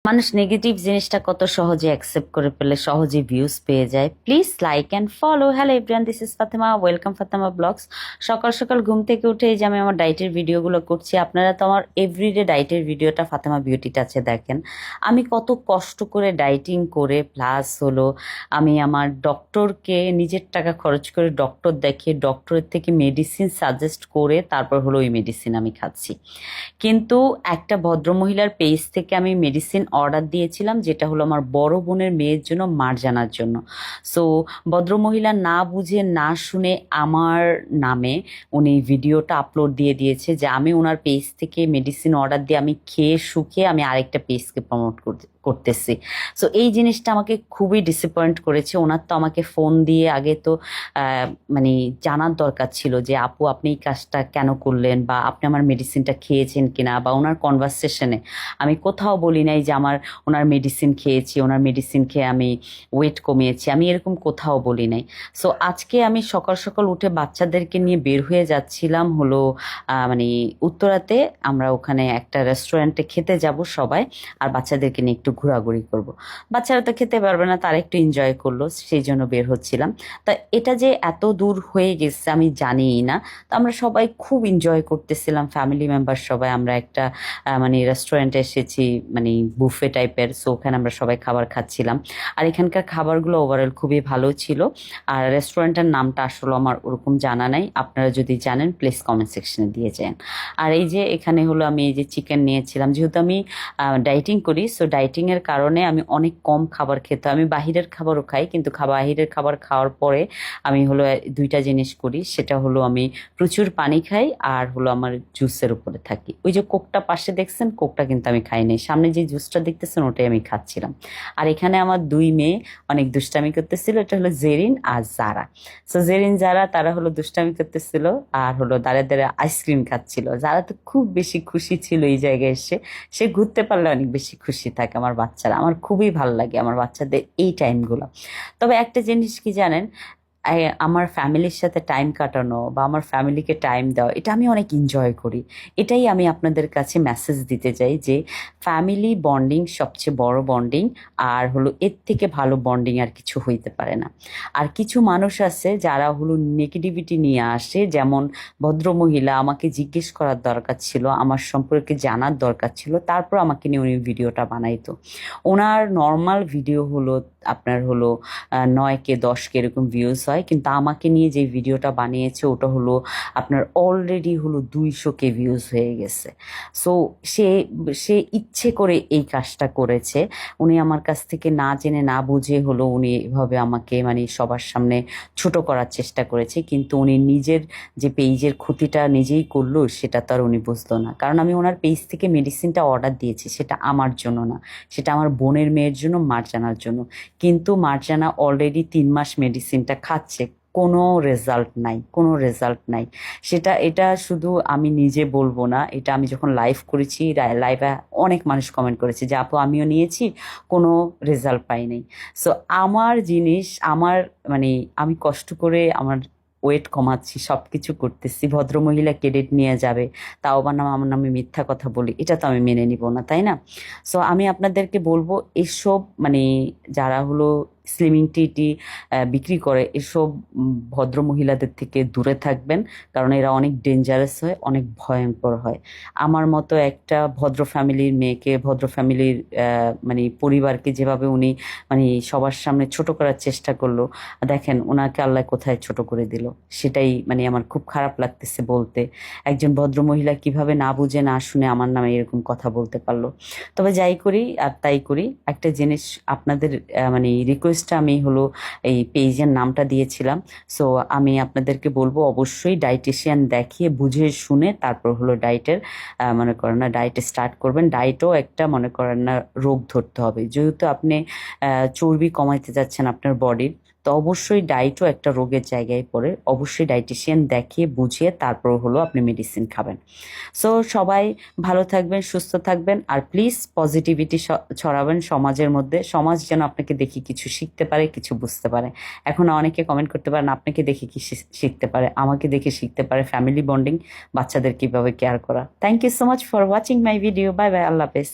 মানুষ নেগেটিভ জিনিসটা কত সহজে অ্যাকসেপ্ট করে ফেলে, সহজে ভিউজ পেয়ে যায়। Please like and follow. Hello everyone, this is Fatema, welcome Fatema blogs. সকাল সকাল ঘুম থেকে উঠে এই যে আমি আমার ডায়েটের ভিডিওগুলো করছি। আপনারা তো আমার এভরিডে ডায়েটের ভিডিওটা ফাতেমা বিউটি টাচে দেখেন। আমি কত কষ্ট করে ডায়েটিং করে, প্লাস হলো আমি আমার ডক্টরকে নিজের টাকা খরচ করে ডক্টর দেখিয়ে ডক্টরের থেকে মেডিসিন সাজেস্ট করে তারপর হলো ওই মেডিসিন আমি খাচ্ছি। কিন্তু একটা ভদ্রমহিলার পেজ থেকে আমি মেডিসিন অর্ডার দিয়েছিলাম, যেটা হলো আমার বড় বোনের মেয়ের জন্য, মার্জানার জন্য। সো ভদ্রমহিলা না বুঝে না শুনে আমার নামে উনি ভিডিওটা আপলোড দিয়ে দিয়েছে যে আমি ওনার পেজ থেকে মেডিসিন অর্ডার দিয়ে আমি খেয়ে শুকিয়ে আমি আরেকটা পেজকে প্রমোট করতেছি। সো এই জিনিসটা আমাকে খুবই ডিসঅ্যাপয়েন্ট করেছে। ওনার তো আমাকে ফোন দিয়ে আগে তো মানে জানার দরকার ছিল যে আপু আপনি এই কাজটা কেন করলেন, বা আপনি আমার মেডিসিনটা খেয়েছেন কিনা, বা ওনার কনভারসেশনে আমি কোথাও বলি নাই যে ওনার মেডিসিন খেয়েছি, ওনার মেডিসিন খেয়ে আমি ওয়েট কমিয়েছি, আমি এরকম কোথাও বলি নাই। সো আজকে আমি সকাল সকাল উঠে বাচ্চাদেরকে নিয়ে বের হয়ে যাচ্ছিলাম হলো মানে উত্তরাতে। আমরা ওখানে একটা রেস্টুরেন্টে খেতে যাব সবাই, আর বাচ্চাদেরকে নিয়ে একটু ঘোরাঘুরি করব। বাচ্চারা তো খেতে পারবে না, তারা একটু এনজয় করলো, সেই জন্য বের হচ্ছিলাম। তা এটা যে এত দূর হয়ে গেছে আমি জানিই না। তো আমরা সবাই খুব এনজয় করতেছিলাম, ফ্যামিলি মেম্বার সবাই। আমরা একটা মানে রেস্টুরেন্টে এসেছি, মানে বুফে টাইপের। সো ওখানে আমরা সবাই খাবার খাচ্ছিলাম। আর এখানকার খাবারগুলো ওভারঅল খুবই ভালো ছিল। আর রেস্টুরেন্টের নামটা আসলে আমার ওরকম জানা নাই, আপনারা যদি জানেন প্লিজ কমেন্ট সেকশনে দিয়ে যান। আর এই যে এখানে হলো আমি এই যে চিকেন নিয়েছিলাম, যেহেতু আমি ডাইটিং করি, সো ডাইটিংয়ের কারণে আমি অনেক কম খাবার খেতে হয়। আমি বাহিরের খাবারও খাই, কিন্তু বাহিরের খাবার খাওয়ার পরে আমি হলো দুইটা জিনিস করি, সেটা হলো আমি প্রচুর পানি খাই, আর হলো আমার জুসের উপরে থাকি। ওই যে কোকটা পাশে দেখছেন, কোকটা কিন্তু আমি খাই নাই, সামনে যে জুসটা দেখতেছেন ওটাই আমি খাচ্ছিলাম। আর এখানে আমার দুই মেয়ে অনেক দুষ্টামি করতেছিল, এটা হলো জেরিন আর জারা। সো জেরিন জারা তারা হলো দুষ্টামি করতেছিল, আর হলো দাঁড়ে দাঁড়ে আইসক্রিম খাচ্ছিল। যারা তো খুব বেশি খুশি ছিল এই জায়গায় এসে, সে ঘুরতে পারলে অনেক বেশি খুশি থাকে আমার বাচ্চারা। আমার খুবই ভালো লাগে আমার বাচ্চাদের এই টাইমগুলো। তবে একটা জিনিস কি জানেন, আমার ফ্যামিলির সাথে টাইম কাটানো বা আমার ফ্যামিলিকে টাইম দেওয়া, এটা আমি অনেক এনজয় করি। এটাই আমি আপনাদের কাছে মেসেজ দিতে চাই যে ফ্যামিলি বন্ডিং সবচেয়ে বড় বন্ডিং, আর হলো এর থেকে ভালো বন্ডিং আর কিছু হইতে পারে না। আর কিছু মানুষ আছে যারা হলো নেগেটিভিটি নিয়ে আসে, যেমন ভদ্রমহিলা আমাকে জিজ্ঞেস করার দরকার ছিল, আমার সম্পর্কে জানার দরকার ছিল, তারপর আমাকে নিয়ে উনি ভিডিওটা বানাইতো। ওনার নর্মাল ভিডিও হলো আপনার হলো 9K 10K এরকম ভিউজ হয়, কিন্তু আমাকে নিয়ে যে ভিডিওটা বানিয়েছে ওটা হলো আপনার অলরেডি হলো 200K ভিউজ হয়ে গেছে। সো সে সে ইচ্ছে করে এই কাজটা করেছে। উনি আমার কাছ থেকে না জেনে না বুঝে হলো উনি এভাবে আমাকে মানে সবার সামনে ছোট করার চেষ্টা করেছে, কিন্তু উনি নিজের যে পেজের ক্ষতিটা নিজেই করলো সেটা তো আর উনি বুঝলো না। কারণ আমি ওনার পেজ থেকে মেডিসিনটা অর্ডার দিয়েছি, সেটা আমার জন্য না, সেটা আমার বোনের মেয়ের জন্য, মার্জানার জন্য। কিন্তু মার্জানা অলরেডি 3 মাস মেডিসিনটা খাচ্ছে, কোনো রেজাল্ট নাই, কোনো রেজাল্ট নাই। এটা শুধু আমি নিজে বলবো না, এটা আমি যখন লাইভ করেছি, লাইভে অনেক মানুষ কমেন্ট করেছে যে আপু আমিও নিয়েছি, কোনো রেজাল্ট পাই নাই। সো আমার জিনিস আমার মানে আমি কষ্ট করে আমার ওয়েট কমাচ্ছি, সব কিছু করতেছি, ভদ্রমহিলা ক্রেডিট নিয়ে যাবে, তাও বা নাম আমার নামে মিথ্যা কথা বলি, এটা তো আমি মেনে নিব না, তাই না? সো আমি আপনাদেরকে বলবো এসব মানে যারা হলো স্লিমিং টি বিক্রি করে, এসব ভদ্র মহিলাদের থেকে দূরে থাকবেন। কারণ এরা অনেক ডেঞ্জারাস হয়, অনেক ভয়ঙ্কর হয়। আমার মতো একটা ভদ্র ফ্যামিলির মেয়েকে, ভদ্র ফ্যামিলির মানে পরিবারকে যেভাবে উনি মানে সবার সামনে ছোট করার চেষ্টা করলো, দেখেন ওনাকে আল্লাহ কোথায় ছোট করে দিল। সেটাই মানে আমার খুব খারাপ লাগতেছে বলতে। একজন ভদ্র মহিলা কিভাবে না বুঝে না শুনে আমার নামে এরকম কথা বলতে পারলো। তবে যাই করি আর তাই করি, একটা জিনিস আপনাদের মানে রিকোয়েস্টটা আমি হলো এই পেজের নামটা দিয়েছিলাম। সো আমি আপনাদেরকে বলবো অবশ্যই ডায়েটিশিয়ান দেখিয়ে বুঝে শুনে তারপর হলো ডায়েটের মনে করেন না ডায়েট স্টার্ট করবেন। ডায়েটও একটা মনে করেন না রোগ ধরতে হবে, যেহেতু আপনি চর্বি কমাইতে যাচ্ছেন আপনার বডির, তো অবশ্যই ডায়েটও একটা রোগের জায়গায় পড়ে। অবশ্যই ডায়েটিশিয়ান দেখিয়ে বুঝিয়ে তারপর হলো আপনি মেডিসিন খাবেন। সো সবাই ভালো থাকবেন, সুস্থ থাকবেন, আর প্লিজ পজিটিভিটি ছড়াবেন সমাজের মধ্যে। সমাজ যেন আপনাকে দেখে কিছু শিখতে পারে, কিছু বুঝতে পারে। এখন অনেকে কমেন্ট করতে পারেন আপনাকে দেখে কি শিখতে পারে, আমাকে দেখে শিখতে পারে ফ্যামিলি বন্ডিং, বাচ্চাদের কিভাবে কেয়ার করা। Thank you so much for watching my video. Bye bye, আল্লাহ হাফেজ।